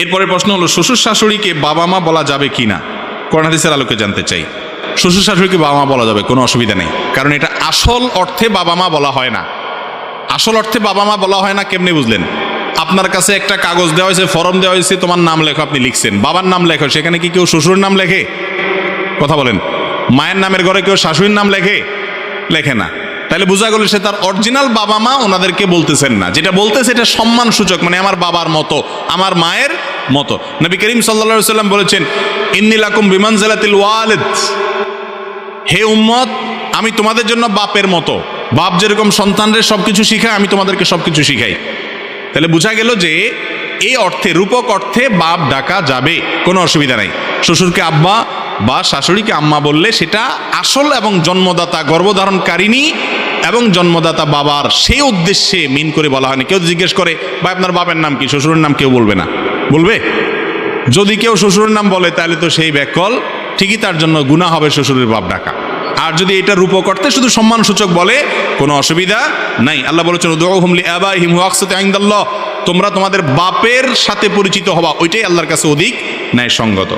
এরপরে প্রশ্ন হলো, শ্বশুর শাশুড়িকে বাবা মা বলা যাবে কি না, কোরআন হাদিসের আলোকে জানতে চাই। শ্বশুর শাশুড়িকে বাবা মা বলা যাবে, কোনো অসুবিধা নেই, কারণ এটা আসল অর্থে বাবা মা বলা হয় না। আসল অর্থে বাবা মা বলা হয় না কেমনে বুঝলেন? আপনার কাছে একটা কাগজ দেওয়া হয়েছে, ফর্ম দেওয়া হয়েছে, তোমার নাম লেখো, আপনি লিখছেন, বাবার নাম লেখো, সেখানে কি কেউ শ্বশুরের নাম লেখে? কথা বলেন। মায়ের নামের ঘরে কেউ শাশুড়ির নাম লেখে? লেখে না। তাহলে বোঝা গেল সে তার অরিজিনাল বাবা মা ওনাদেরকে বলতেছেন না, যেটা বলতেছে এটা সম্মান সূচক, মানে আমার বাবার মতো, আমার মায়ের মতো। নবী করিম সাল্লাল্লাহু আলাইহি ওয়াসাল্লাম বলেছেন, ইন্নী লাকুম বিমানজিলাতিল ওয়ালিদ, হে উম্মত, আমি তোমাদের জন্য বাপের মতো। বাপ যেরকম সন্তানদের সবকিছু শিখায়, আমি তোমাদেরকে সবকিছু শিখাই। তাহলে বোঝা গেল যে এই অর্থে, রূপক অর্থে বাপ ডাকা যাবে, কোনো অসুবিধা নাই। শ্বশুরকে আব্বা বা শাশুড়িকে আম্মা বললে সেটা আসল এবং জন্মদাতা, গর্ভধারণকারিণী এবং জন্মদাতা বাবার সেই উদ্দেশ্যে মিন করে বলা হয়নি। কেউ জিজ্ঞেস করে, ভাই আপনার বাপের নাম কি? শ্বশুরের নাম কেউ বলবে না। বলবে? যদি কেউ শ্বশুরের নাম বলে তাহলে তো সেই ব্যাকল, ঠিকই তার জন্য গুনাহ হবে শ্বশুরের বাপ ডাকা। আর যদি এটা রূপক অর্থে শুধু সম্মানসূচক বলে, কোনো অসুবিধা নাই। আল্লাহ বলেছেন, উদউহুম লিআবাইহিম ওয়া আকসাতু ইনদাল্লাহ, তোমরা তোমাদের বাপের সাথে পরিচিত হবা, ওইটাই আল্লাহর কাছে অধিক ন্যায়সঙ্গত।